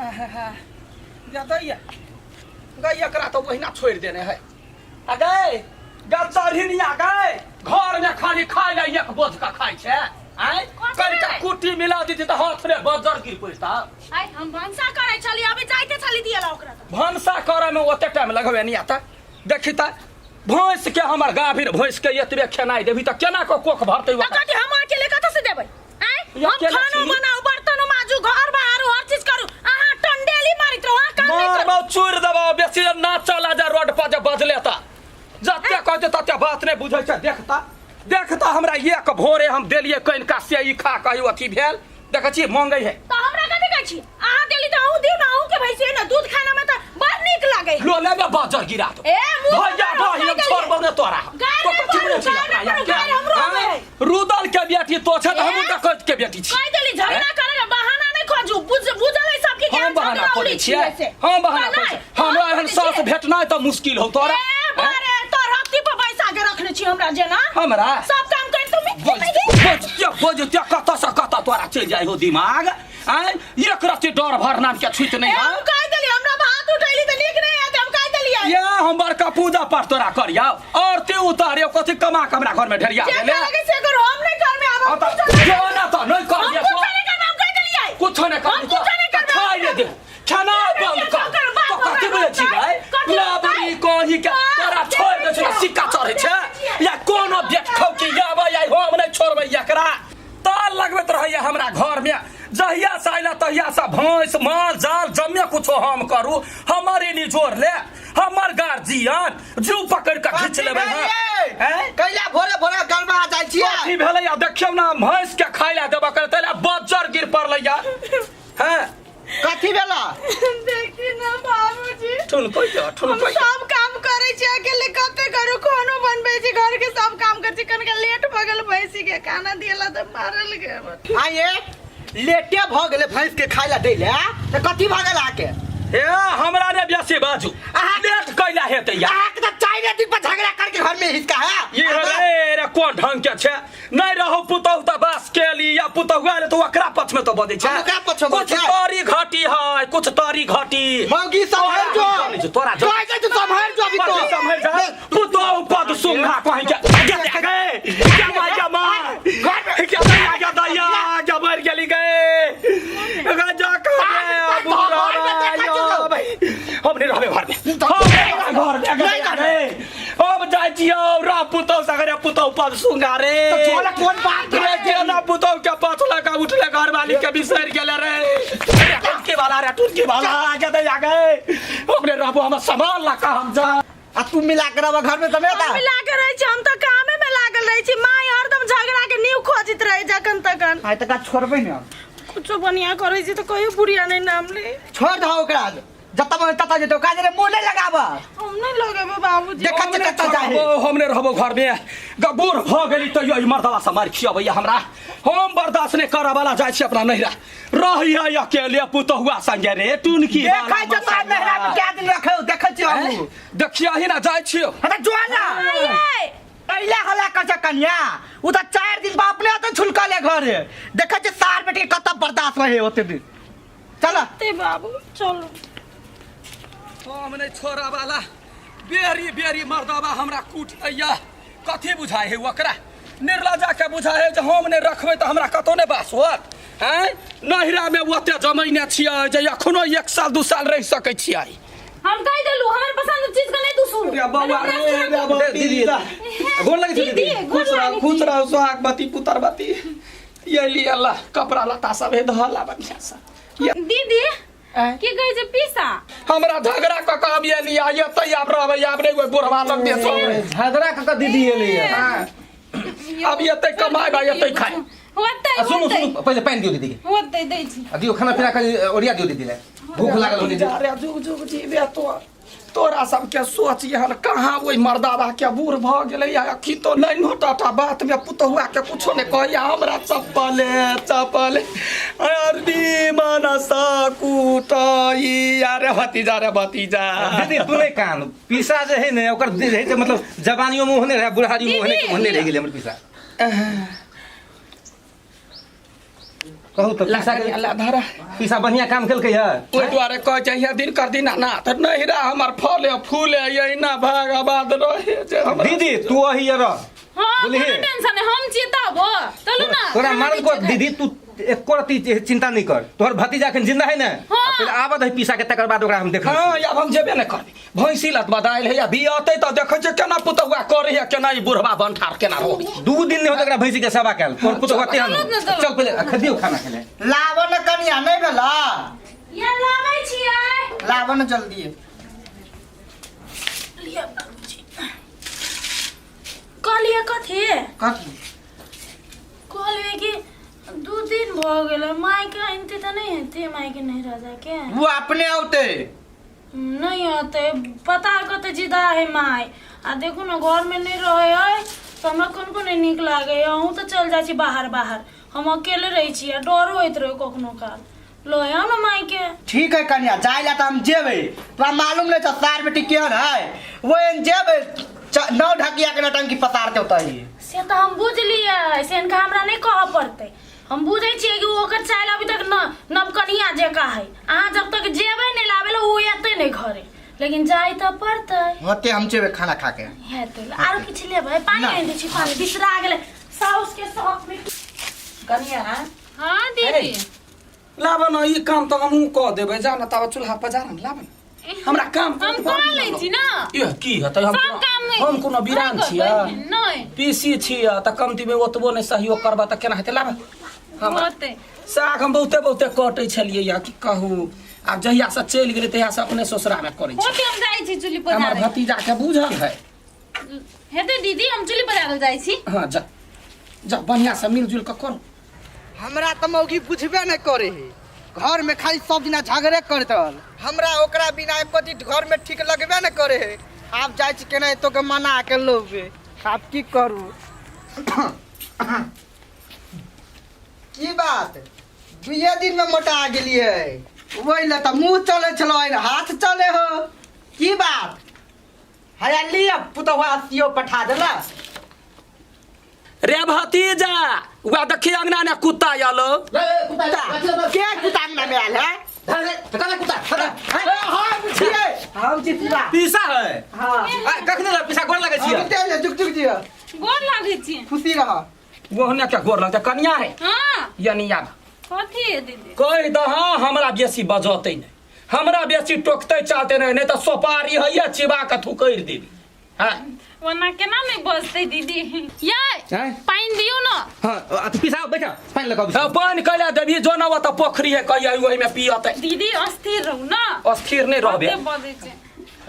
दैया गैया करा तो वही ना छोड़ देने है अगे गचरहिनिया गए घर में खाली खाई ले एक बोझ का खाई छे आय कनिका कुटी मिला दी त हाथ में बजर गिर पड़ता आय हम भंसा करे चली अबे जाइते चली दिया ओकरा भंसा करे में ओते टाइम लगबे नहीं आता देखी त भैंस के हमर गाभीर भैंस के एतबे खेनाई देबी त केना को कोख भरतै ओकरा कथि हम अकेले कत से देबै आय हम खाना बनाऊ बर्तन माजू घर बाहर हर चीज करू आहा टंडेली मारित रहो काम नहीं करू मार चूर दबा बेसी ना चला जा रोड पर जे बजले त जते कहते तते बात नहीं बुझै छै देखता हमरा एक भोरे हम देलिए कनिका से ई खा कहियो अथी भेल देख छी मांगै है त हमरा कथि कहै छी आहा देली त आऊ दिउ ना आऊ के भैसे ना दूध खाना में त बड़ नीक लागे लो लेबे बाजार गिरा दो ए भैया भाई हम छोड़ बने तोरा तो कथि बोलै छी रुदल के बेटी तो छै त हम देखत के बेटी छी कह देली झगड़ा करे के बहाना नहीं खोजू बुझल है सब के हम बहाना खोजै छियै हम बहाना खोजै हमरा एहन सास भेटनाइ त मुश्किल हो तोरा अरे तो रत्ती पर पैसा के रखने छी हमरा जेना हमरा सब काम कर बोझ त्या कत से कत तोरा चल जाय हो दिमाग आय एक रत्ती डर भर नाम के छुट नहीं हम कह देली हमरा भात उठैली त नीक नहीं आते हम कह देली ये हम बड़का पूजा पाठ तोरा करिया और ते उतारे कथि कमा के हमरा घर में ढेरिया गेले से कर हम नहीं कर में अब जो ना तो नहीं कर दिया कुछ नहीं कर हम कह देली कुछ नहीं कर खाई ले दे खाना बंद कर तो कथि बोले छी भाई ना बड़ी कहि के तोरा छोड़ दे छी सिक्का चढ़े छै या कोनो बेट खौ के आबे आई हम नहीं छोड़बै एकरा ताल लगबैत रहैया हमरा घर में जहिया से आइला तहिया से भैंस माल जाल जम्मे कुछो हम करू हमारे नि जोर ले हमर गार्जियन जू पकड़ के खींच लेबै हैं कैला भोरे भोरे गलबा जाय छी कथि भेलै या देखियौ ना भैंस के खाइला देबा करे तैला बज्जर गिर पड़लै या हैं कथि भेला देखी ना बाबूजी ठुन कोइ सब काम करे छी अकेले कते करू कोनो बनबै छी घर के सब काम कर छी कनका लेट भ गेल भैंसी के खाना दियला त मारल गेल आये लेटे भ गेले भैंस के खाइला दैले त कथि भ गेल आके हे हमरा ने बेसी बाजू लेट कैला हेतै या आके त 4 दिन पर झगड़ा करके घर में हिसका है ये रे कोन ढंग के छै नहीं रहौ पुतौ त बस केली या पुतौआ रे तो ओकरा पछ में तो बदै छै ओकरा पछ में कुछ तारी घाटी है कुछ तारी घाटी मौगी संभल जो तोरा कह के संभल जो अभी तो संभल जा पुतौ पद सुंघा कहि के गए क्या मार क्या गया दया जब मर गेली गए जा कर हमने रहबे घर में अब जाय छियौ रा पुतौ सगरे पुतौ पद सुंगा रे तो छोला कोन बात रे केना पुतौ के पछला का उठले घर वाली के बिसर गेले रे टुटके वाला आगे दे गए हमने रहबो हम सामान ला का हम जा आ तू मिला के रह घर में तमे हम मिला के रह छी हम तो कामे में लागल रह छी माय हरदम झगड़ा के नीव खोजित रहे जखन तकन आइ तक छोड़बै न कुछो बढ़िया करे छी तो कहियो बुढ़िया नहीं नाम ले छोड़ दहो ओकरा जत्ता मन तत्ता जेतो काजे रे मुंह नहीं लगाबा हम नहीं लगेबे बाबूजी देखत कत जाहे हमने रहबो घर में गबूर भ गेली त यो मर्दवा से मार खियबैया हमरा हम बर्दाश्त नहीं करे वाला जाय छी अपना नहिरा रहिया अकेले पुतहुआ संगे रे टुनकी देखै छ त नहिरा में क्या दिन रखौ देखै छी हम देखिया ही ना जाय छी अरे जो ना पहले हला कछ कन्या उ त 4 दिन बाप ले त छुलका ले घर देखै छ सार बेटी कत बर्दाश्त रहे होते दिन चल ते बाबू चलो हम नहीं छोरा वाला बेरी मर्दवा हमरा कूट दैया कथि बुझाय है ओकरा निर्लजा के बुझाय है जे हम नहीं रखबै त हमरा कतो नहीं बास होत हैं नहिरा में ओते जमैने छियै जे एखनो 1 साल 2 साल रह सकै छियै हम कह देलु हमर पसंद चीज के नहीं दूसू रे बौआ रे दीदी गोल लगे दीदी खुश रहो सुहागवती पुत्रवती ये ली अल्लाह कपड़ा लता सब है धला बढ़िया सा दीदी की कहे जे पीसा हमरा झगड़ा क काम ये लिया ये तैयार रहबै आब नहीं बुढ़वा लग दे झगड़ा क दीदी एले अब ये तै कमाई बा ये तै खाई होतै सुनो पहले पानी दियो दीदी के होतै दै छी दियो खाना पीना खाली ओरिया दियो दीदी ले भूख लागल होनी जा रे जुग जीवे तोरा सब के सोच यहन कहां ओई मर्दावा के बूढ़ भ गेलै या अखी तो नहीं नोटा बात में पुतहुआ के कुछो नहीं कहया हमरा चप्पल अर्दी मनसा कुटई यारे भतीजा दीदी तू नहीं कान पीसा जे है ने ओकर दे है मतलब जवानियों में होने रहे बुढ़ारी में होने रह गेलै हमर पीसा कहू तो ला पीसा ला धरा पीसा बढ़िया काम केलकै है ओइ द्वारे कह चाहिए दिन कर दिन ना त नहिरा हमर फले फूले यही ना भागाबाद रहे जे हमरा दीदी तू अही रह हाँ बोलिए। कोनो टेंशन नहीं हम चिताबो चलो ना तोरा मारल को दीदी तू एको रती चिंता नहीं कर तोहर भतीजा अखन जिंदा है ना हाँ। पहले आबद है पीसा के तकर बाद ओकरा हम देख हाँ अब हम जेबे न करबे भैंसी लत बदाइल है या बियाते त देखे छ केना पुतहुआ करे है केना ई बुढ़वा बनठार केना रोबी 2 दिन नहीं होत ओकरा भैंसी के सेवा कैल तोर पुतो होते हन चलो न तो। चल पहले खदियो खाना खेले लाबो न कनिया नहीं भेला ये लाबै छियै लाबो न जल्दी लिया कहलिए कथी कथी कहलिए कि 2 दिन भ गेल माई के आनते त नहीं हेते माई के नहीं रह जाए के वो अपने औते नहीं आते पता कते जिदा है माई आ देखो ना घर में नहीं रहे है तो हमरा कोन को नहीं निक लागे हूं तो चल जाई छी बाहर बाहर हम अकेले रही छी डर होइत रहे कखनो काल लो आओ ना माई के ठीक है कन्या जाए ला तो हम जेबे तोरा मालूम नहीं तो सार बेटी केहन है वो जेबे 9 ढकिया के नटंकी पसार के उतारी से तो हम बुझलिए से इनका हमरा नहीं कह पड़ते हम बुझे छिए कि ओकर चाइल अभी तक नवकनिया जेका है अहाँ जब तक जेबे नहीं लावे ला वो एते नहीं घरे लेकिन जाई तो पड़ते होते हम जेबे खाना खा के हेते आरो किछ लेबै पानी आनि दै छी पानी बिसरा गेले साउस के शौक में कनिया हां दीदी लाबन ई काम त हमहू क देबे जान तब चूल्हा पजारन लाबन हमरा काम हम कर लै छी ना ये की हतै सब काम में हम कोनो बिरान छिया नहीं पीसी छिया त कमती में ओतबो नहीं सहयोग करबा त केना हेतै लाबन होते साग हम बहुते कटै छलियै या की कहू आब जहिया से चलि गेलै तहिया से अपने ससुरा में करै छी होते हम जाई छी चुली हमर पजारे भतीजा के बुझल है हेते दीदी हम चुली पजारे जाई छी हां जा जा बढ़िया से मिलजुल के करू हमरा तो मौगी बुझबे नहीं करे है घर में खाली सब दिना झगड़े करत रहल हमरा ओकरा बिना एको दिन घर में ठीक लगबे नहीं करे है आप जाय छी केना तो के मना के लोबे आप की करू की बात 2 दिन में मोटा गेलिए वही ले तो मुंह चले छलो हाथ चले हो की बात हया लिया पुतवा सियो पठा देला रे भतीजा वा देखी अंगना ने कुत्ता आलो के कुतांगना में आल है हम चितला पीसा है हां कखने पीसा गोर लगे छियै हम तेल जुक जुक दिया गोर लागे छी खुशी रहा वो ने क्या गोर लगता कन्या है हां यानी याद कथी है दीदी कह द हाँ हमरा बेसी बजते नहीं हमरा बेसी टोकते चाहते नहीं तो सोपारी है चिबा के थुकर देवी हाँ वरना केना नहीं बजते दीदी ये हैं? पानी दियो ना हां पीसा बैठा पानी लगा पानी कैला देवी जो न तो पोखरी है कहिया वही में पियते दीदी अस्थिर रहू ना अस्थिर नहीं रहबे कते बजै छै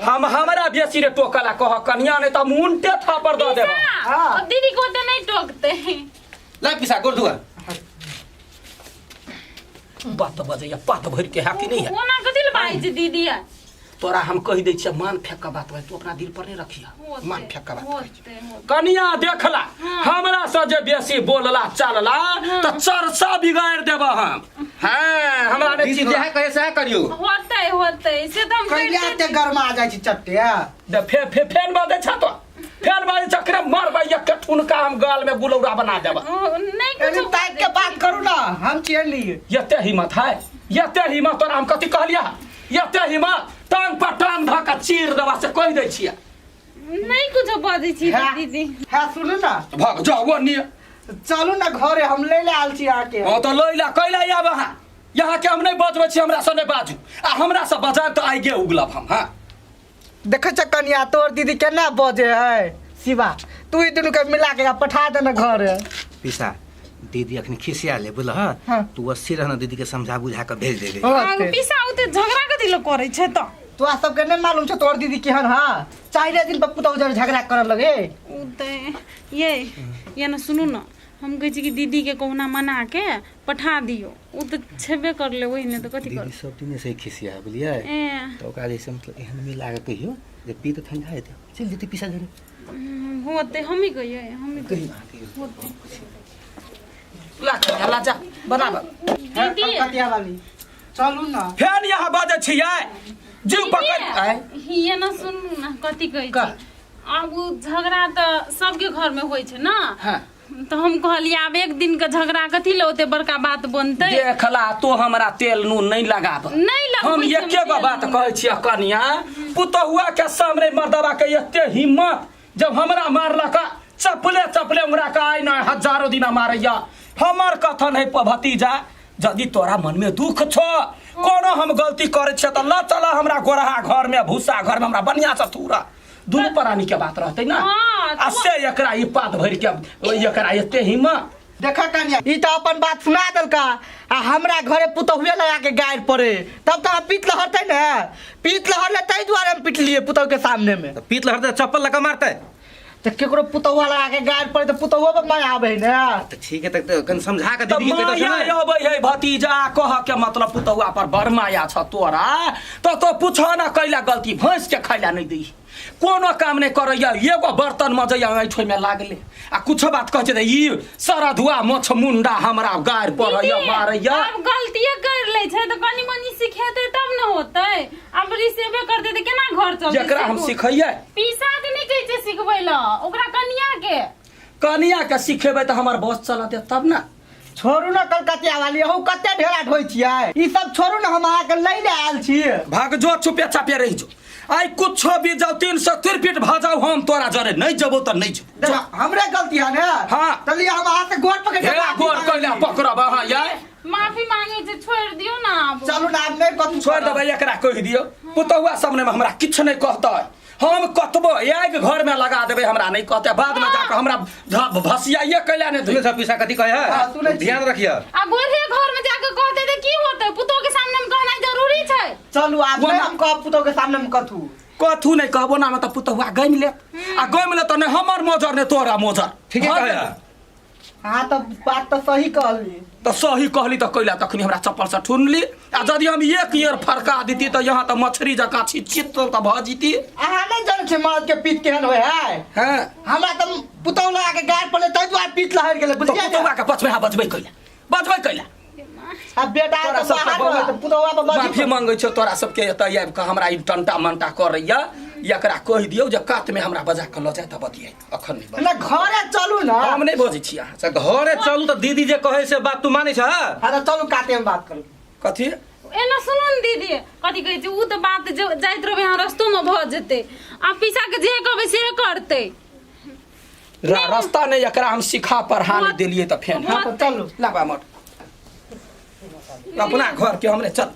हम हमरा बेसी रे टोकला कह कन्या नहीं तो मुंटे थापर दे देबा हां दीदी को तो नहीं टोकते ला पीसा गोर दुआ बात बजैया पात भर के है कि नहीं है ओना कथि ल बाई छै दीदी आ तोरा हम कह दै छियै मान फेंक के बात तू अपना दिल पर नहीं रखिया होते, मान फेंक के बात होते कनिया देखला हमरा से जे बेसी बोलला चलला तो चर्चा बिगाड़ देबा हम हां हमरा ने दीदी जे है कहे से करियो होते से तो हम कैला ते गरमा जाय छी चट्टे दे फेन बादे छ तो फेन बादे चक्र मारबा एक ठुनका हम गाल में बुलौरा बना देबा नहीं अरे कुछ ताक के बात करू ना हम चल लिए यते हिम्मत है यते हिम्मत तोरा हम कथि कहलिया यते हिम्मत टांग पर टांग ध के चीर देबा से कह दै छियै नहीं कुछ बजै छी दीदी हां सुनु ना भाग जाओ नि चलू ना घरे हम ले ले आल छी आके ओ तो लइला कैला आब हां यहाँ के हम नहीं बजबै छी हमरा से नहीं बाजू आ हमरा से बजाब तो आगे उगलब हम हां देखे छ कनिया तोर दीदी केना बजे है शिवा तू ही दुनु के मिला के पठा दे ना घर पीसा दीदी अखनी खिसिया ले बोल हाँ। तू 80 रहना दीदी के समझा बुझा के भेज देबे पिसा उते झगड़ा कथि ल करै छै त तोरा सबके नहीं मालूम छ तोर दीदी केहन हां 4 दिन पर पुतौ झगड़ा करे लगे उते ये ना सुनू ना हम कहै छी कि दीदी के कोना मना के पठा दियो उ त छेबे कर ले ओही ने त कथि कर दीदी सब दिन से खिसिया बोलिए तो ओकरा जैसे मतलब एहन मिला के कहियो जे पी तो ठंडा हेते चल जेती पीसा धरे होते हम ही कहिए हम ही कहिए होते ला जा बराबर दीदी कटिया वाली चलू ना फेन यहाँ बाजै छियै जीव पकड़ आय ये ना सुनू ना कथि कहै का? छी अब उ झगड़ा त सबके घर में होय छै ना हाँ। तो हम कहलिए अब एक दिन का झगड़ा कथी ले ओते बड़का बात बनते। देखला तो हमरा तेल नून नहीं लगाब। नहीं लगबै हम छी एके गो बात कहै छियै कनिया, पुतहुआ के सामने मर्दवा के एते हिम्मत जब हमरा मारलक चपले चपले उंगरा का आई ना हजारों दिना मारैया। हमर कथन है भतीजा, यदि तोरा मन में दुख छ, कोनो हम गलती करे छ त ल चला हमरा गोरहा घर में भूसा घर में हमरा बढ़िया से थूरा दुनू प्राणी के बात रहते ना। आ से एकरा ई पात भर के एकरा एते हिम्मत। देखा कन्या ई तो अपन बात सुना देलका आ हमरा घरे पुतहुए लगा के गायर पड़े, तब तो पीत लहरते ना। पीत लहरले तई द्वारे हम पिटलिए पुतहु के सामने में। पीत लहरते चप्पल लगा मारते तो केकरो पुतहुआ लगा के गायर पड़े तो पुतहुआ पर माया आवे ना। तो ठीक है, तो कन समझा के तो दीदी के माया कहतो अबै है भतीजा, कह के मतलब पुतहुआ पर बड़ माया छ तोरा। तो पूछो ना कैला गलती भैंस के खैला नहीं दी, कोनो काम नहीं करैया, एगो बर्तन मजैया ऐठोय में लागले आ कुछ बात कह छै ई सारा धुआ मछ मुंडा हमरा गायर पड़ैया मारैया। अब गलतिए कर ले छै तो कनी मनी सिखेते तब न होतै। अब रिसेबे करते त केना घर चलतै? जेकरा हम सिखैया पीसा के नहीं कहै छै सिखबै ल, ओकरा कनिया के सिखेबै त हमर बस चलते तब ना। छोड़ू ना कलकतिया वाली, हो कते ढेरा ढोइ छियै। ई सब छोड़ू ना, हम अहाँ के लैले आयल छी। भाग जो चुपे चापे रह जो, आई कुछ भी जाओ 300 फीट भाजाओ हम तोरा जरे नहीं जबो त नहीं जो। हमरे गलती है ना। हाँ। चलिए हम अहाँ से गोर पकड़ हे गोर कैला पकड़ब हां यार। माफी मांगे छै, छोड़ दियो ना। अब चलू ना, अब नहीं कथु छोड़ देबै, एकरा कह दियो पुतहुआ सामने में हमरा किछ नहीं कहतै। हम कतबो एक घर में लगा देबै, हमरा नहीं कहते। बाद में जाके हमरा भसियाइए कैला ने सुने सब पीसा कथी कहे हाँ, सुनै है, छी। ध्यान रखिए। आ गोरे घर में जाके कहते त की होतै? पुतो के सामने में कहना जरूरी छै। चलू आब नहीं हम कह पुतहु के सामने में कथू नहीं कहबो ना, मतलब पुतहुआ गइम ले आ गइम ले त ने हमर मोजर ने तोरा मोजर। ठीक है कहे। हाँ तो बात तो सही कहली। तो सही कहली तो कैला तखनी हमरा चप्पल से ठुनली। आ यदि हम एक ईयर फरका देती तो यहाँ तो मछली जका चित तो भ जीती। अहाँ नहीं जाने छे मर्द के पीत केहन होय है। हां हमरा तो पुतहु लगा के गायर पड़े तै द्वारे पीत लहर गेले, तो बुझिया। पुतहुआ के पछमे बचबै कैला अब बेटा तोरा तो सब बाहर रहे तो पुतहुआ पर माफी मांगै छौ तोरा सबके एतय आबि के हमरा ई टंटा मंटा करैया। एकरा कहि दियौ जे कात में हमरा बजा के ल जाय त बतियै, अखन नहीं बजा। ना घरे चलू ना। हम नहीं बजै छी अहाँ। अच्छा घरे चलू तो दीदी जे कहे से बात तू मानै छ? हाँ तो चलू काते में बात करू। कथी एना सुनो न दीदी, कथी कहै छै उ त बात जाइत रहबै यहाँ रस्तो में भ जेतै। आ पीसा के जे कहबै से करतै। रास्ता नहीं, एकरा हम सिखा पढ़ा नहीं देलिए त फेन। हाँ तो चलू। लाबा मत अपना घर के हमरे चल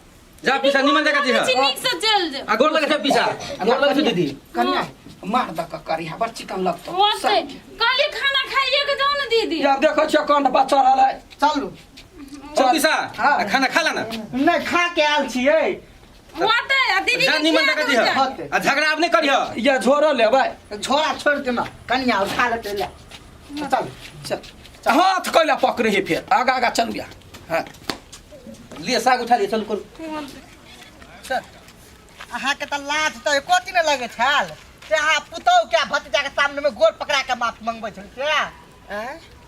जा पीसा निमन जगह जी है। नीक से चल जा। आ गोर लगे छ पीसा, गोर लगे छ दीदी। कन्या मार द क करी बड़ चिकन लगतो। ओते कहलिए खाना खाइए के जाओ न दीदी। या देखो छ कंड बच्चा रहलै। चलू। चल पीसा हाँ। खाना खा ला ना। नहीं खा के आयल छियै। ओते आ दीदी जा के निमन खिया जगह जी दो है। जा। आ झगड़ा अब नहीं करियो। ये झोरो लेबै। छोड़ा छोड़ के ना, कन्या उठा लेते ले। चल। चल हाथ कैला पकड़े ही फिर आगा आगा चल बिया। हां लिए साग उठा लिए चल कर। चल। अहाँ के त लाज त कोती न लगे छाल। से अहाँ पुतहु के भतीजा के सामने में गोर पकड़ा के माफ मंगबै छल क्या?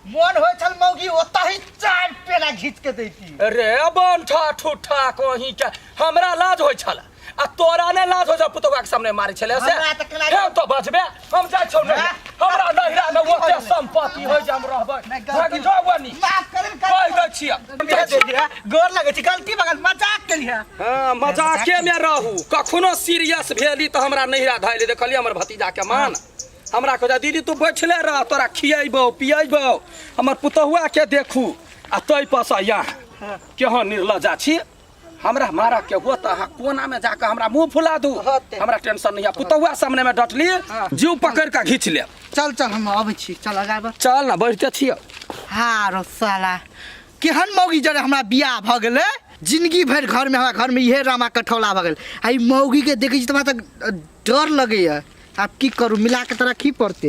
मन होय छल मौगी ओतही 4 पेला घीच के दैती। रे बनठा ठुठा कहीं के हमरा लाज होय छला आ तोरा ने लाज हो जा पुतवा के सामने मारे छले से। हमरा त केना हे तो बचबे हम जाय छौ नहीं। हमरा नहिरा में ओते संपत्ति होय जे हम रहबै। भागी जो बनी माफ करे कोई दै छिया। गोर लगे छी, गलती बगल मजाक केलिए। हां मजाके में रहू, कखनो सीरियस भेली त हमरा नहिरा धैले देखलिए हमर भतीजा के मान। हमरा कह दीदी तू बैठले रह, तोरा खियैबो पियैबो। हमर पुतहुआ के देखू आ तै पसा या केहन निर्लजा छी। हमरा मारा के होता है कोना में जाकर हमरा मुंह फुला दू। हमरा टेंशन नहीं है, पुतहुआ सामने में डटली जीव पकड़ के घींच ले। चल चल हम आबै छी। चल आगा बढ़। चल ना बैठते छियो। हां रो साला केहन मौगी जरे हमरा बियाह भ गेलै। जिंदगी भर घर में, हमरा घर में इहे रामा कठौला भ गेल। आई मौगी के देखै छी त हमरा त डर लगैया। अब की करू, मिला के तरह की पड़ते।